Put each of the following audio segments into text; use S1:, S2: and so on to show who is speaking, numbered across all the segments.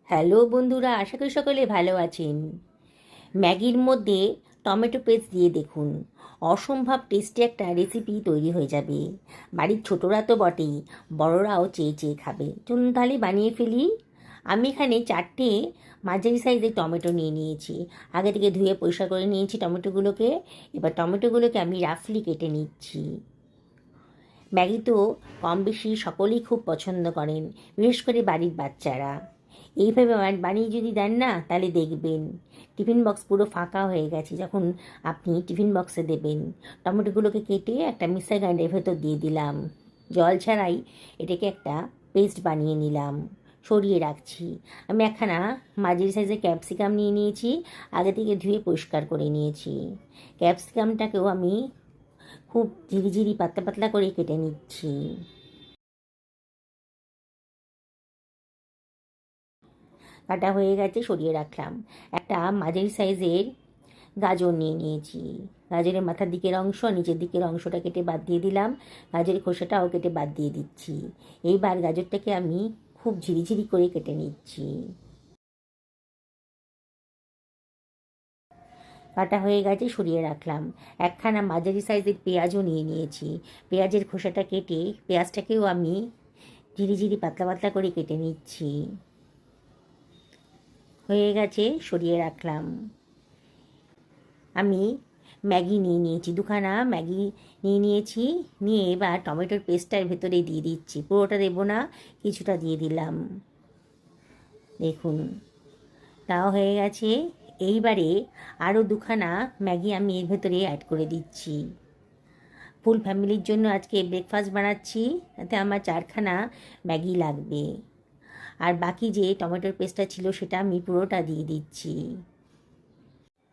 S1: Hello বন্ধুরা, আশা করি সকলে ভালো আছেন। ম্যাগির মধ্যে টমেটো পেস্ট দিয়ে দেখুন, অসম্ভব টেস্টি একটা রেসিপি তৈরি হয়ে যাবে। বাড়ির ছোটরা তো বটেই, বড়রাও চেয়ে চেয়ে খাবে। চলুন তাহলে বানিয়ে ফেলি। আমি এখানে 4টে মাঝারি সাইজের টমেটো নিয়ে নিয়েছি। আগে থেকে ধুয়ে পরিষ্কার করে নিয়েছি টমেটোগুলোকে। এবার টমেটোগুলোকে আমি রাফলি কেটে নিচ্ছি। ম্যাগি তো কম বেশি সকলেই খুব পছন্দ করেন, বিশেষ করে বাড়ির বাচ্চারা। এইভাবে বানিয়ে যদি দেন না, তাহলে দেখবেন টিফিন বক্স পুরো ফাঁকা হয়ে গেছে যখন আপনি টিফিন বক্সে দেবেন। টমেটোগুলোকে কেটে একটা মিক্সার গ্রাইন্ডারের ভেতর দিয়ে দিলাম। জল ছাড়াই এটাকে একটা পেস্ট বানিয়ে নিলাম, সরিয়ে রাখছি। আমি একখানা মাঝারি সাইজের ক্যাপসিকাম নিয়ে নিয়েছি, আগে থেকে ধুয়ে পরিষ্কার করে নিয়েছি। ক্যাপসিকামটাকেও আমি খুব ঝিরিঝিরি পাতলা পাতলা করে কেটে নিচ্ছি। কাটা হয়ে গেছে, সরিয়ে রাখলাম। একটা মাঝারি সাইজের গাজর নিয়ে নিয়েছি। গাজরের মাথার দিকের অংশ, নিচের দিকের অংশটা কেটে বাদ দিয়ে দিলাম। গাজরের খোসাটাও কেটে বাদ দিয়ে দিচ্ছি। এইবার গাজরটাকে আমি খুব ঝিরিঝিরি করে কেটে নিচ্ছি। কাটা হয়ে গেছে, সরিয়ে রাখলাম। একখানা মাঝারি সাইজের পেঁয়াজও নিয়ে নিয়েছি। পেঁয়াজের খোসাটা কেটে পেঁয়াজটাকেও আমি ঝিরিঝিরি পাতলা পাতলা করে কেটে নিচ্ছি। হয়ে গেছে, সরিয়ে রাখলাম। আমি ম্যাগি নিয়ে নিয়েছি, দুখানা ম্যাগি নিয়ে নিয়েছি। নিয়ে এবার টমেটোর পেস্টটার ভেতরে দিয়ে দিচ্ছি। পুরোটা দেবো না, কিছুটা দিয়ে দিলাম। দেখুন, তাও হয়ে গেছে। এইবারে আরও দুখানা ম্যাগি আমি এর ভেতরে অ্যাড করে দিচ্ছি। ফুল ফ্যামিলির জন্য আজকে ব্রেকফাস্ট বানাচ্ছি, তাতে আমার 4খানা ম্যাগি লাগবে। আর বাকি যে টমেটোর পেস্টটা ছিল সেটা আমি পুরোটা দিয়ে দিচ্ছি।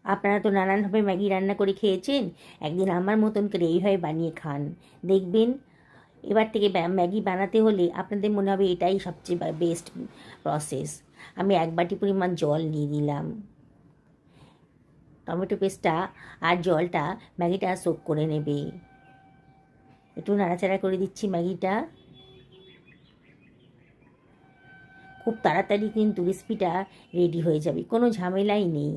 S1: আপনারা তো নানানভাবে ম্যাগি রান্না করে খেয়েছেন, একদিন আমার মতন করে এইভাবে বানিয়ে খান, দেখবেন এবার থেকে ম্যাগি বানাতে হলে আপনাদের মনে হবে এটাই সবচেয়ে বেস্ট প্রসেস। আমি 1 বাটি পরিমাণ জল নিয়ে দিলাম। টমেটো পেস্টটা আর জলটা ম্যাগিটা সোক করে নেবে। একটু নাড়াচাড়া করে দিচ্ছি ম্যাগিটা। খুব তাড়াতাড়ি কিন্তু রেসিপিটা রেডি হয়ে যাবে, কোনো ঝামেলাই নেই।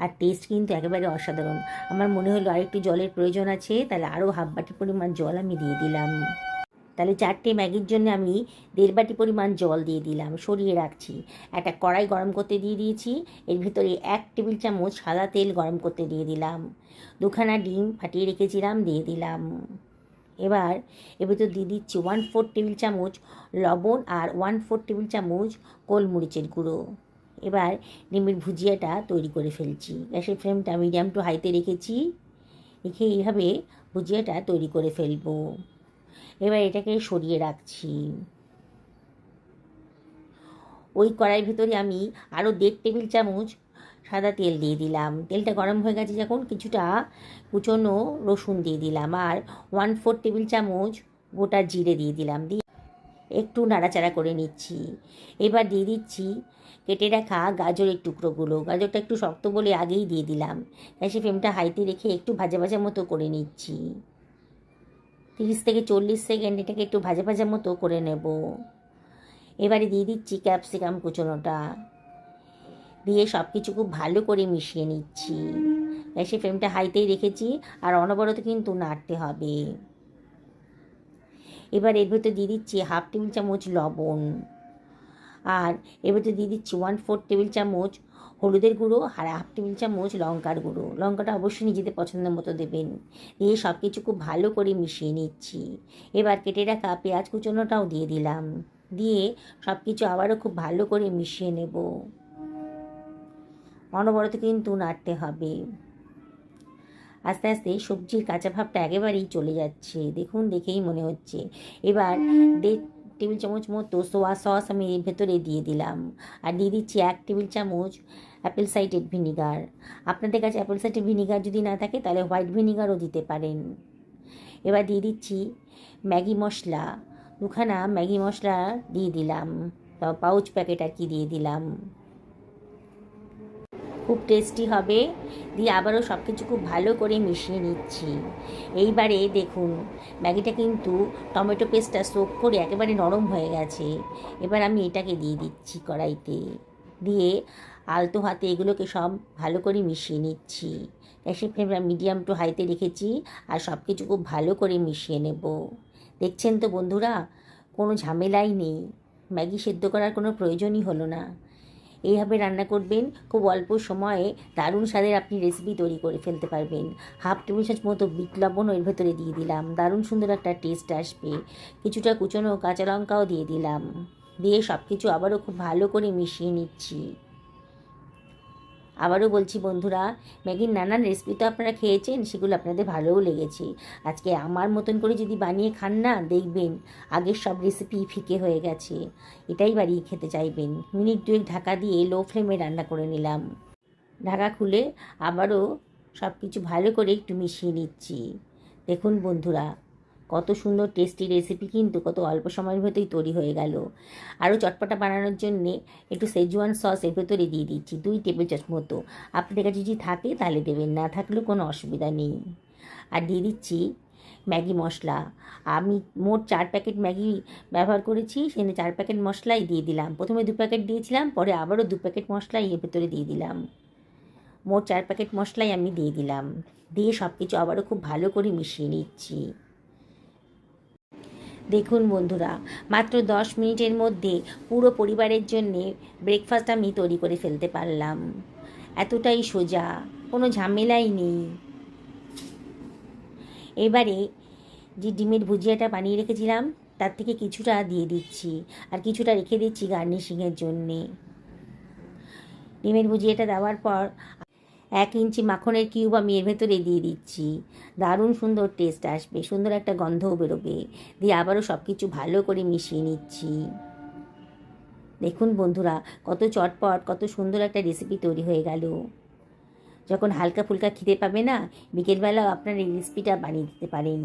S1: আর টেস্ট কিন্তু একেবারে অসাধারণ। আমার মনে হলো আর একটু জলের প্রয়োজন আছে, তাহলে আরও 1/2 বাটি পরিমাণ জল আমি দিয়ে দিলাম। তাহলে 4টে ম্যাগির জন্য আমি 1.5 বাটি পরিমাণ জল দিয়ে দিলাম, সরিয়ে রাখছি। একটা কড়াই গরম করতে দিয়ে দিয়েছি, এর ভিতরে 1 টেবিল চামচ সাদা তেল গরম করতে দিয়ে দিলাম। 2খানা ডিম ফাটিয়ে রেখেছিলাম, দিয়ে দিলাম। এবার এর ভিতর দিয়ে দিচ্ছি 1/4 টেবিল চামচ লবণ আর 1/4 টেবিল চামচ গোলমরিচের গুঁড়ো। এবার ডিমের ভুজিয়াটা তৈরি করে ফেলছি। গ্যাসের ফ্লেমটা মিডিয়াম টু হাইতে রেখেছি, রেখে এইভাবে ভুজিয়াটা তৈরি করে ফেলবো। এবার এটাকে সরিয়ে রাখছি। ওই কড়াইয়ের ভিতরে আমি আরও 1.5 টেবিল চামচ সাদা তেল দিয়ে দিলাম। তেলটা গরম হয়ে গেছে যখন, কিছুটা কুচনো রসুন দিয়ে দিলাম আর 1/4 টেবিল চামচ গোটা জিরে দিয়ে দিলাম। দিয়ে একটু নাড়াচাড়া করে নিচ্ছি। এবার দিয়ে দিচ্ছি কেটে রাখা গাজরের টুকরোগুলো। গাজরটা একটু শক্ত বলে আগেই দিয়ে দিলাম। গ্যাসের ফ্লেমটা হাইতে রেখে একটু ভাজা ভাজা মতো করে নিচ্ছি। 30 থেকে 40 সেকেন্ড এটাকে একটু ভাজা ভাজা মতো করে নেব। এবারে দিয়ে দিচ্ছি ক্যাপসিকাম কুচোনোটা, দিয়ে সব কিছু খুব ভালো করে মিশিয়ে নিচ্ছি। গ্যাসের ফ্লেমটা হাইতেই রেখেছি আর অনবরত কিন্তু নাড়তে হবে। এবার এর ভেতর দিয়ে দিচ্ছি 1/2 টেবিল চামচ লবণ, আর এর ভেতর দিয়ে দিচ্ছি 1/4 টেবিল চামচ হলুদের গুঁড়ো আর 1/2 টেবিল চামচ লঙ্কার গুঁড়ো। লঙ্কাটা অবশ্যই নিজেদের পছন্দ মতো দেবেন। দিয়ে সব কিছু খুব ভালো করে মিশিয়ে নিচ্ছি। এবার কেটে রাখা পেঁয়াজ কুচোনোটাও দিয়ে দিলাম, দিয়ে সব কিছু আবারও খুব ভালো করে মিশিয়ে নেব। অনবরত কিন্তু নাড়তে হবে। আস্তে আস্তে সবজির কাঁচা ভাবটা একেবারেই চলে যাচ্ছে, দেখুন, দেখেই মনে হচ্ছে। এবার 1.5 টেবিল চামচ মতো সোয়া সস আমি এর ভেতরে দিয়ে দিলাম, আর দিয়ে দিচ্ছি 1 টেবিল চামচ অ্যাপেল সাইডার ভিনিগার। আপনাদের কাছে অ্যাপেল সাইডার ভিনিগার যদি না থাকে তাহলে হোয়াইট ভিনিগারও দিতে পারেন। এবার দিয়ে দিচ্ছি ম্যাগি মশলা, 2খানা ম্যাগি মশলা দিয়ে দিলাম, পাউচ প্যাকেট আর কি দিয়ে দিলাম। খুব টেস্টি হবে। দিয়ে আবারও সব কিছু খুব ভালো করে মিশিয়ে নিচ্ছি। এইবারে দেখুন ম্যাগিটা কিন্তু টমেটো পেস্টটা সোক করে একেবারে নরম হয়ে গেছে। এবার আমি এটাকে দিয়ে দিচ্ছি কড়াইতে, দিয়ে আলতো হাতে এগুলোকে সব ভালো করে মিশিয়ে নিচ্ছি। গ্যাসের ফ্লেমটা মিডিয়াম টু হাইতে রেখেছি আর সব কিছু খুব ভালো করে মিশিয়ে নেব। দেখছেন তো বন্ধুরা, কোনো ঝামেলাই নেই, ম্যাগি সেদ্ধ করার কোনো প্রয়োজনই হলো না। এইভাবে রান্না করবেন, খুব অল্প সময়ে দারুণ স্বাদের আপনি রেসিপি তৈরি করে ফেলতে পারবেন। হাফ টেবিল চামচ মতো বিট লবণও এর ভেতরে দিয়ে দিলাম, দারুণ সুন্দর একটা টেস্ট আসবে। কিছুটা কুচনো কাঁচা লঙ্কাও দিয়ে দিলাম, দিয়ে সব কিছু আবারও খুব ভালো করে মিশিয়ে নিচ্ছি। আবারও বলছি বন্ধুরা, ম্যাগির নানান রেসিপি তো আপনারা খেয়েছেন, সেগুলো আপনাদের ভালোও লেগেছে। আজকে আমার মতন করে যদি বানিয়ে খান না, দেখবেন আগের সব রেসিপি ফিকে হয়ে গেছে, এটাই বাড়িয়ে খেতে চাইবেন। মিনিট দুয়েক ঢাকা দিয়ে লো ফ্লেমে রান্না করে নিলাম। ঢাকা খুলে আবারও সব কিছু ভালো করে একটু মিশিয়ে নিচ্ছি। দেখুন বন্ধুরা, কত সুন্দর টেস্টি রেসিপি কিন্তু কত অল্প সময়ের ভেতরেই তৈরি হয়ে গেল। আরও চটপটা বানানোর জন্যে একটু সেজওয়ান সস এর ভেতরে দিয়ে দিচ্ছি 2 টেবিল চামচ মতো। আপনাদের কাছে যদি থাকে তাহলে দেবেন, না থাকলেও কোনো অসুবিধা নেই। আর দিয়ে দিচ্ছি ম্যাগি মশলা। আমি মোট 4 প্যাকেট ম্যাগি ব্যবহার করেছি, সেখানে 4 প্যাকেট মশলাই দিয়ে দিলাম। প্রথমে 2 প্যাকেট দিয়েছিলাম, পরে আবারও 2 প্যাকেট মশলাই এর ভেতরে দিয়ে দিলাম। মোট 4 প্যাকেট মশলাই আমি দিয়ে দিলাম। দিয়ে সব কিছু আবারও খুব ভালো করে মিশিয়ে নিচ্ছি। দেখুন বন্ধুরা, মাত্র 10 মিনিটের মধ্যে পুরো পরিবারের জন্যে ব্রেকফাস্ট আমি তৈরি করে ফেলতে পারলাম। এতটাই সোজা, কোনো ঝামেলাই নেই। এবারে যে ডিমের ভুজিয়াটা বানিয়ে রেখেছিলাম তার থেকে কিছুটা দিয়ে দিচ্ছি, আর কিছুটা রেখে দিচ্ছি গার্নিশিংয়ের জন্যে। ডিমের ভুজিয়াটা দেওয়ার পর 1 ইঞ্চি মাখনের কিউব আমি এর ভেতরে দিয়ে দিচ্ছি। দারুণ সুন্দর টেস্ট আসবে, সুন্দর একটা গন্ধও বেরোবে। দিয়ে আবারও সব কিছু ভালো করে মিশিয়ে নিচ্ছি। দেখুন বন্ধুরা, কত চটপট কত সুন্দর একটা রেসিপি তৈরি হয়ে গেল। যখন হালকা ফুলকা খিদে পাবে না, বিকেলবেলাও আপনার এই রেসিপিটা বানিয়ে দিতে পারেন।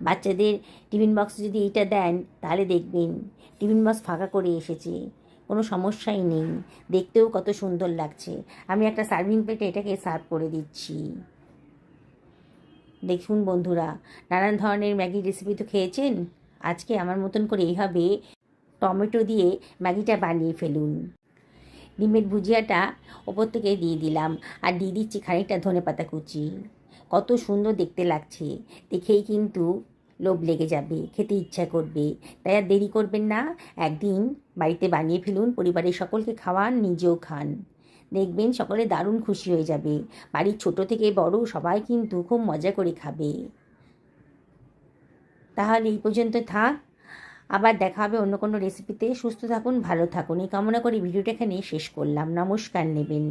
S1: বাচ্চাদের টিফিন বক্সে যদি এইটা দেন, তাহলে দেখবেন টিফিন বক্স ফাঁকা করে এসেছে, কোনো সমস্যাই নেই। দেখতেও কত সুন্দর লাগছে। আমি একটা সার্ভিং প্লেটে এটাকে সার্ভ করে দিচ্ছি। দেখুন বন্ধুরা, নানান ধরনের ম্যাগি রেসিপি তো খেয়েছেন, আজকে আমার মতন করে এইভাবে টমেটো দিয়ে ম্যাগিটা বানিয়ে ফেলুন। ডিমের ভুজিয়াটা ওপর থেকে দিয়ে দিলাম, আর দিয়ে দিচ্ছি খানিকটা ধনেপাতা কুচি। কত সুন্দর দেখতে লাগছে, দেখেই কিন্তু লোভ লেগে যাবে, খেতে ইচ্ছা করবে। তাই আর দেরি করবেন না, একদিন বাড়িতে বানিয়ে ফেলুন, পরিবারের সকলকে খাওয়ান, নিজেও খান। দেখবেন সকলে দারুণ খুশি হয়ে যাবে। বাড়ির ছোট থেকে বড় সবাই কিন্তু খুব মজা করে খাবে। তাহলে এই পর্যন্ত থাক, আবার দেখা হবে অন্য কোনো রেসিপিতে। সুস্থ থাকুন, ভালো থাকুন, এই কামনা করে ভিডিওটা এখানে শেষ করলাম। নমস্কার নেবেন।